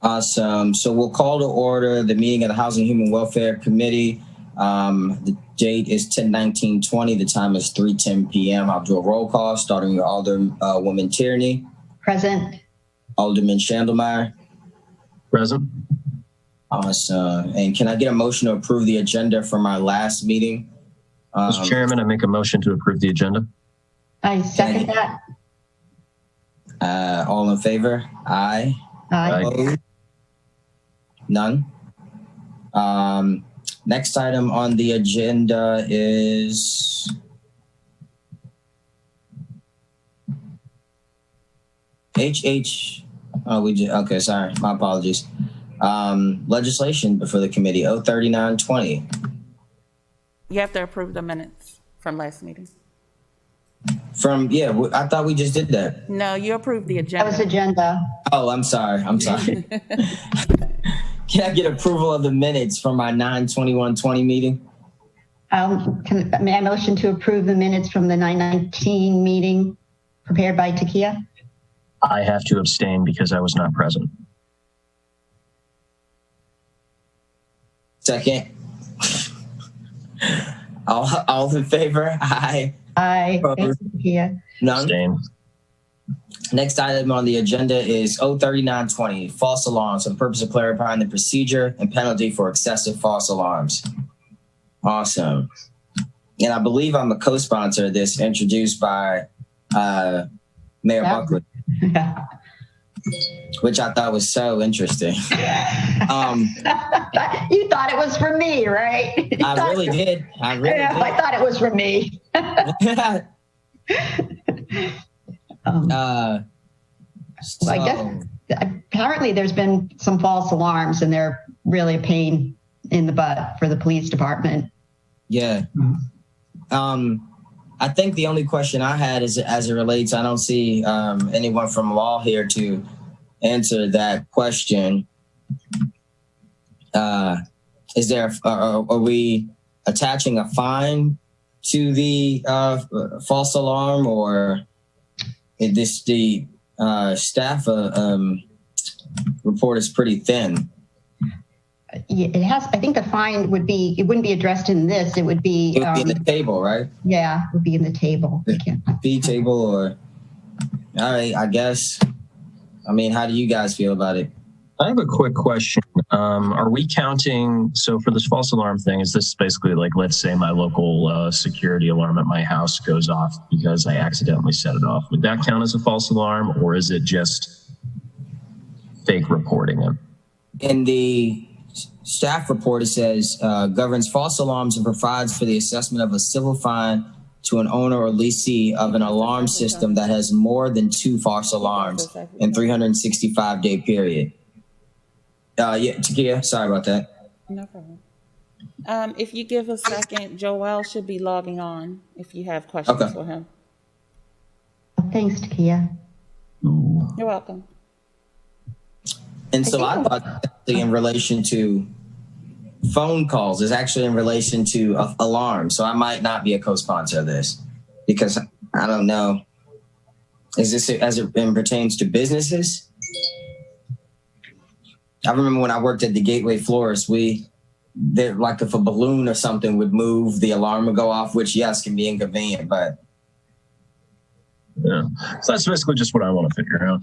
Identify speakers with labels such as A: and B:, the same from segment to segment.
A: Awesome. So we'll call to order the meeting of the Housing and Human Welfare Committee. The date is 10/19/20. The time is 3:10 p.m. I'll do a roll call, starting with Alderwoman Tierney.
B: Present.
A: Alderman Schandelmeyer.
C: Present.
A: Awesome. And can I get a motion to approve the agenda from our last meeting?
C: Mr. Chairman, I make a motion to approve the agenda.
B: I second that.
A: All in favor? Aye.
B: Aye.
A: Opposed? None. Next item on the agenda is okay, sorry, my apologies. Legislation before the committee, 03920.
D: You have to approve the minutes from last meeting.
A: I thought we just did that.
D: No, you approved the agenda.
B: That was agenda.
A: Oh, I'm sorry. Can I get approval of the minutes from our 9/21/20 meeting?
B: May I motion to approve the minutes from the 9/19 meeting prepared by Takia?
C: I have to abstain because I was not present.
A: Second. All in favor? Aye.
B: Aye. Thank you, Takia.
A: None.
C: Abstain.
A: Next item on the agenda is 03920, false alarms, for the purpose of clarifying the procedure and penalty for excessive false alarms. Awesome. And I believe I'm a co-sponsor of this, introduced by Mayor Buckley, which I thought was so interesting.
B: You thought it was for me, right?
A: I really did. I
B: thought it was for me. I guess apparently there's been some false alarms, and they're really a pain in the butt for the police department.
A: Yeah. I think the only question I had is, as it relates, I don't see anyone from law here to answer that question. Is there? Are we attaching a fine to the false alarm, or is the staff report is pretty thin?
B: It has. I think the fine would be. It wouldn't be addressed in this. It would be
A: in the table, right?
B: Yeah, it would be in the table.
A: The table, or all right. I guess. I mean, how do you guys feel about it?
C: I have a quick question. Are we counting? So for this false alarm thing, is this basically like, let's say my local security alarm at my house goes off because I accidentally set it off? Would that count as a false alarm, or is it just fake reporting it?
A: In the staff report, it says governs false alarms and provides for the assessment of a civil fine to an owner or leasee of an alarm system that has more than 2 false alarms in 365-day period. Yeah, Takia, sorry about that.
D: No problem. If you give a second, Joel should be logging on if you have questions for him.
B: Thanks, Takia.
D: You're welcome.
A: And so I thought in relation to phone calls is actually in relation to alarms. So I might not be a co-sponsor of this because I don't know. Is this as it pertains to businesses? I remember when I worked at the Gateway Florist, like if a balloon or something would move, the alarm would go off, which yes, can be inconvenient, but.
C: Yeah, so that's basically just what I want to figure out.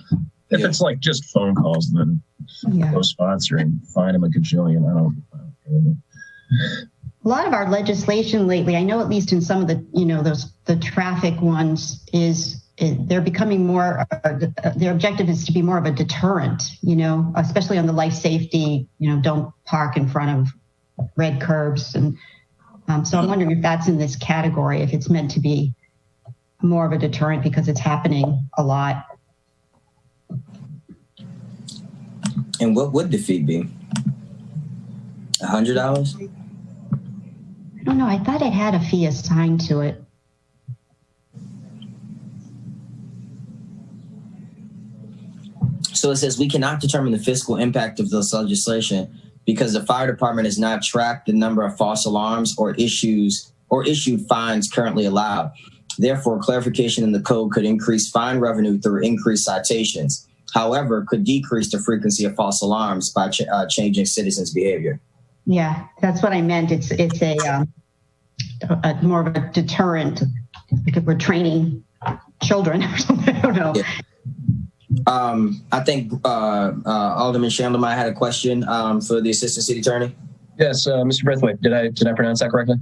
C: If it's like just phone calls, then co-sponsoring, fine them a gajillion. I don't know.
B: A lot of our legislation lately, I know at least in some of the, the traffic ones they're becoming more, their objective is to be more of a deterrent, especially on the life safety, don't park in front of red curbs. And so I'm wondering if that's in this category, if it's meant to be more of a deterrent because it's happening a lot.
A: And what would the fee be? $100?
B: I don't know. I thought it had a fee assigned to it.
A: So it says we cannot determine the fiscal impact of this legislation because the fire department has not tracked the number of false alarms or issued fines currently allowed. Therefore, clarification in the code could increase fine revenue through increased citations. however, could decrease the frequency of false alarms by changing citizens' behavior.
B: Yeah, that's what I meant. It's a more of a deterrent because we're training children or something. I don't know.
A: Yeah. I think Alderman Chandler might have had a question for the Assistant City Attorney.
C: Yes, Mr. Braithwaite, did I pronounce that correctly?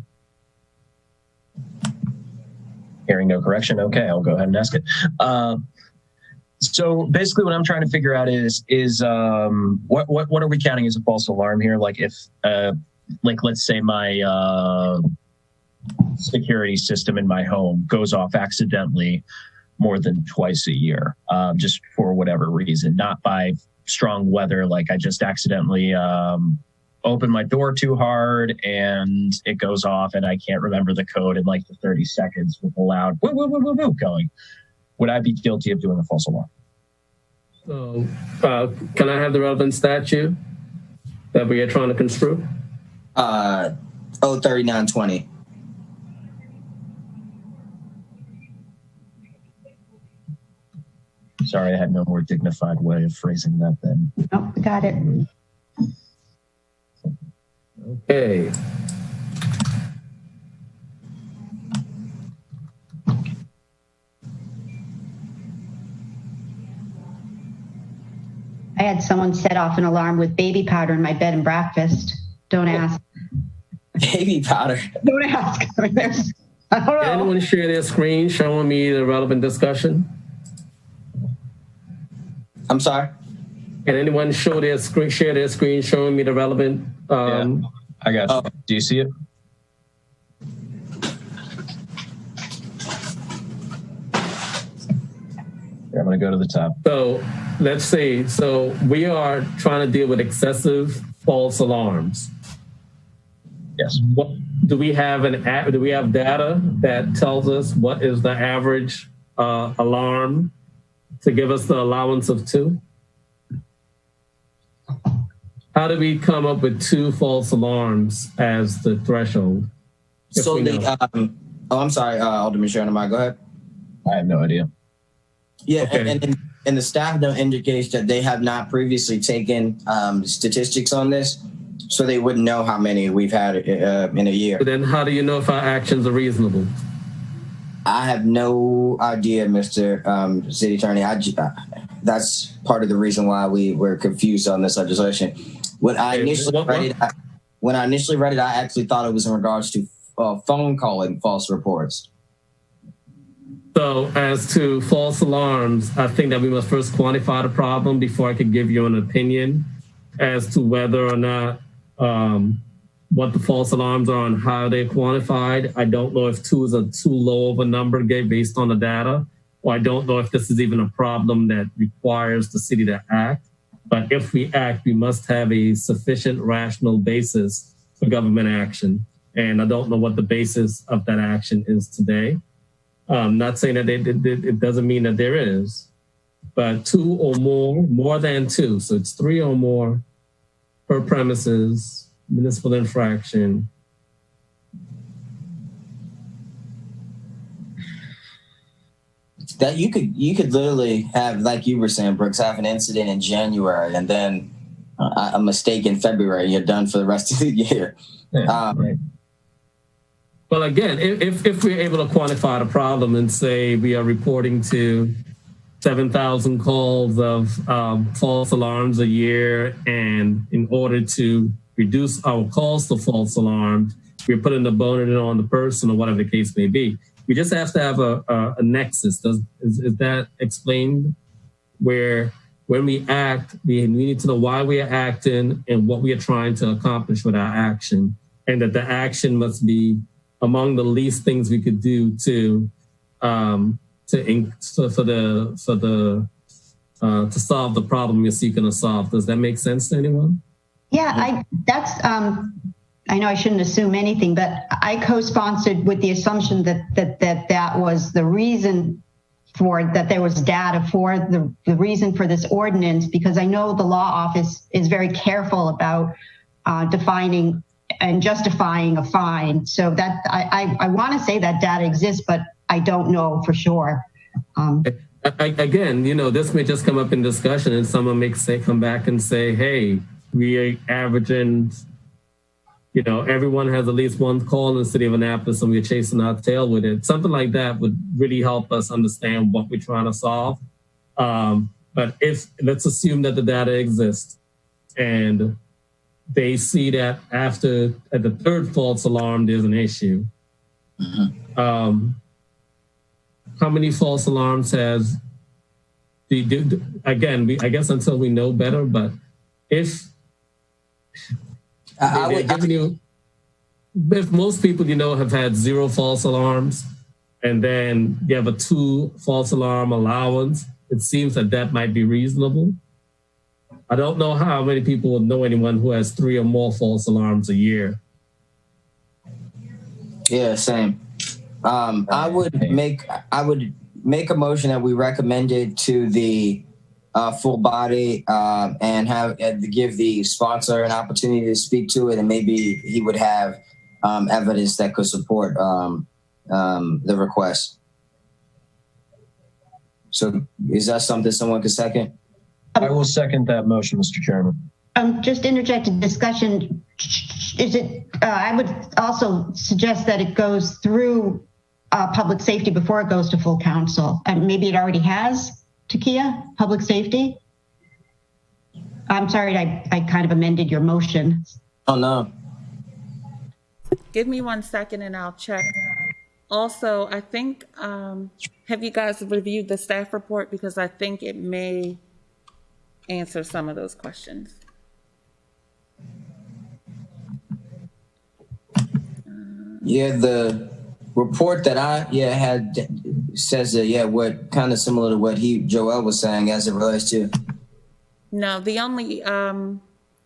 C: Hearing no correction. Okay, I'll go ahead and ask it. So basically what I'm trying to figure out is what are we counting as a false alarm here? Like if, like let's say my security system in my home goes off accidentally more than twice a year, just for whatever reason, not by strong weather, like I just accidentally open my door too hard and it goes off and I can't remember the code in like the 30 seconds with a loud woo, woo, woo, woo, woo going. Would I be guilty of doing a false alarm?
E: So can I have the relevant statute that we are trying to construe?
A: 03920.
C: Sorry, I had no more dignified way of phrasing that then.
B: Oh, got it.
E: Okay.
B: I had someone set off an alarm with baby powder in my bed and breakfast. Don't ask.
A: Baby powder.
B: Don't ask. I don't know.
E: Can anyone share their screen showing me the relevant discussion?
A: I'm sorry?
E: Can anyone share their screen showing me the relevant?
C: Yeah, I got you. Do you see it? Here, I'm going to go to the top.
E: So let's see. So we are trying to deal with excessive false alarms.
C: Yes.
E: What do we have do we have data that tells us what is the average alarm to give us the allowance of 2? How do we come up with 2 false alarms as the threshold?
A: So I'm sorry, Alderman Sherman, go ahead.
C: I have no idea.
A: Yeah,
E: Okay.
A: and the staff note indicates that they have not previously taken statistics on this, so they wouldn't know how many we've had in a year.
E: But then how do you know if our actions are reasonable?
A: I have no idea, Mr. City Attorney. That's part of the reason why we were confused on this legislation. When I initially read it, I actually thought it was in regards to phone calling false reports.
E: So as to false alarms, I think that we must first quantify the problem before I could give you an opinion as to whether or not what the false alarms are and how they're quantified. I don't know if 2 is a too low of a number based on the data, or I don't know if this is even a problem that requires the city to act. But if we act, we must have a sufficient rational basis for government action. And I don't know what the basis of that action is today. Not saying that it doesn't mean that there is, but 2 or more than 2. So it's 3 or more per premises, municipal infraction.
A: That you could literally have, like you were saying, Brooks, have an incident in January and then a mistake in February. You're done for the rest of the year.
C: Yeah, right.
E: Well, again, if we're able to quantify the problem and say we are reporting to 7,000 calls of false alarms a year, and in order to reduce our calls to false alarms, we're putting the burden on the person or whatever the case may be. We just have to have a nexus. Is that explained? Where when we act, we need to know why we are acting and what we are trying to accomplish with our action, and that the action must be among the least things we could do to solve the problem you're seeking to solve. Does that make sense to anyone?
B: Yeah, I know I shouldn't assume anything, but I co-sponsored with the assumption that was the reason for that there was data for the reason for this ordinance, because I know the law office is very careful about defining and justifying a fine. So that I want to say that data exists, but I don't know for sure.
E: again, this may just come up in discussion, and someone may come back and say, "Hey, we are averaging." Everyone has at least one call in the city of Annapolis, and we're chasing our tail with it. Something like that would really help us understand what we're trying to solve. But let's assume that the data exists, and they see that at the third false alarm, there's an issue. Mm-hmm. How many false alarms has again, I guess until we know better, but if if most people, have had 0 false alarms, and then you have a 2 false alarm allowance, it seems that might be reasonable. I don't know how many people would know anyone who has 3 or more false alarms a year.
A: Yeah, same. I would make a motion that we recommend it to the full body and give the sponsor an opportunity to speak to it, and maybe he would have evidence that could support the request. So is that something someone could second?
C: I will second that motion, Mr. Chairman.
B: Just interject a discussion. Is it? I would also suggest that it goes through public safety before it goes to full council, and maybe it already has. Takia, public safety. I'm sorry, I kind of amended your motion.
A: Oh no.
D: Give me 1 second and I'll check. Also, I think, have you guys reviewed the staff report? Because I think it may answer some of those questions.
A: Yeah, the report that I had says that, what kind of similar to what Joel was saying as it relates to.
D: No, the only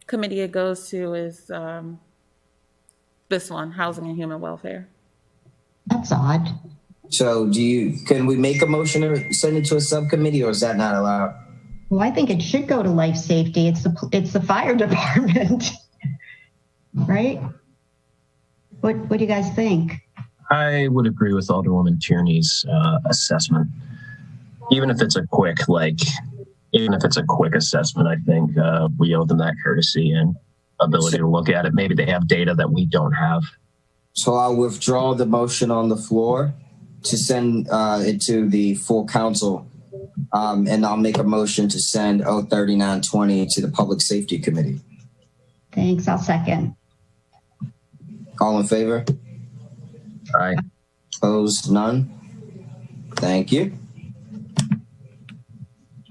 D: committee it goes to is this one, Housing and Human Welfare.
B: That's odd.
A: So can we make a motion to send it to a subcommittee, or is that not allowed?
B: Well, I think it should go to life safety. It's the fire department, right? What do you guys think?
C: I would agree with Alderwoman Tierney's assessment. Even if it's a quick assessment, I think we owe them that courtesy and ability to look at it. Maybe they have data that we don't have.
A: So I'll withdraw the motion on the floor to send it to the full council, and I'll make a motion to send 03920 to the Public Safety Committee.
B: Thanks. I'll second.
A: All in favor?
C: Aye.
A: Opposed? None? Thank you.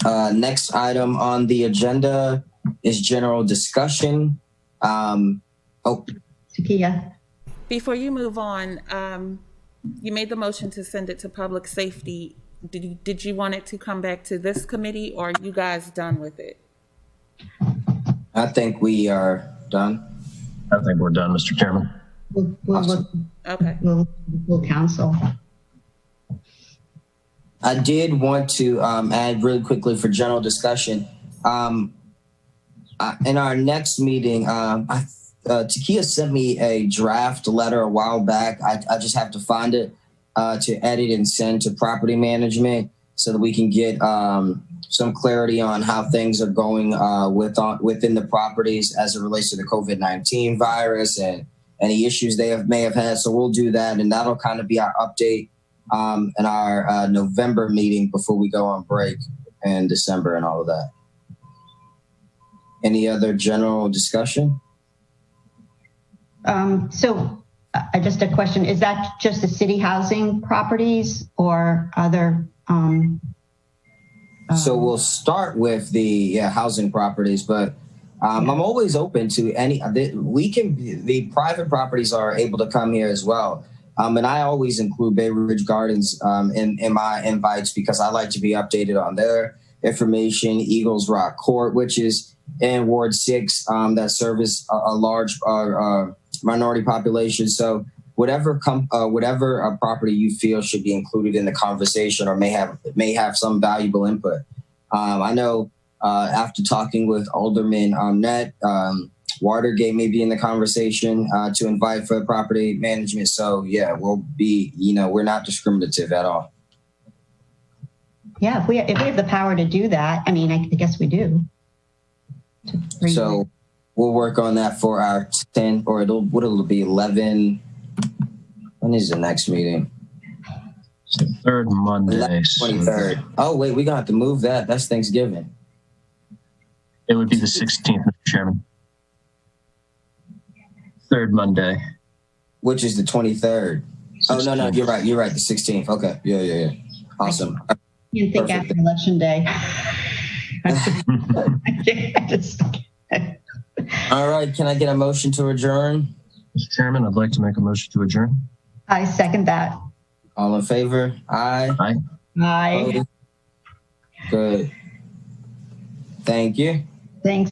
A: Next item on the agenda is general discussion.
B: Takia.
D: Before you move on, you made the motion to send it to public safety. Did you want it to come back to this committee, or are you guys done with it?
A: I think we are done.
C: I think we're done, Mr. Chairman.
D: Okay.
B: Full council.
A: I did want to add really quickly for general discussion. In our next meeting, Takia sent me a draft letter a while back. I just have to find it to edit and send to property management so that we can get some clarity on how things are going within the properties as it relates to the COVID-19 virus and any issues they may have had. So we'll do that, and that'll kind of be our update in our November meeting before we go on break in December and all of that. Any other general discussion?
B: So just a question, is that just the city housing properties or other?
A: So we'll start with the housing properties, but I'm always open to any, the private properties are able to come here as well. And I always include Bay Ridge Gardens in my invites because I like to be updated on their information. Eagles Rock Court, which is in Ward 6, that service a large minority population. So whatever property you feel should be included in the conversation or may have some valuable input. I know after talking with Alderman Nett, Watergate may be in the conversation to invite for property management. So yeah, we'll be, we're not discriminative at all.
B: Yeah, if we have the power to do that, I mean, I guess we do.
A: So we'll work on that for our 10, or it'll be 11. When is the next meeting?
C: It's the third Monday.
A: 23rd. Oh, wait, we're going to have to move that. That's Thanksgiving.
C: It would be the 16th, Mr. Chairman. Third Monday.
A: Which is the 23rd.
C: 16th.
A: Oh, no, you're right. You're right. The 16th. Okay. Yeah. Awesome.
B: I didn't think
A: Perfect.
B: after Election Day.
A: All right. Can I get a motion to adjourn?
C: Mr. Chairman, I'd like to make a motion to adjourn.
B: I second that.
A: All in favor? Aye.
C: Aye.
B: Aye.
A: Good. Thank you.
B: Thanks.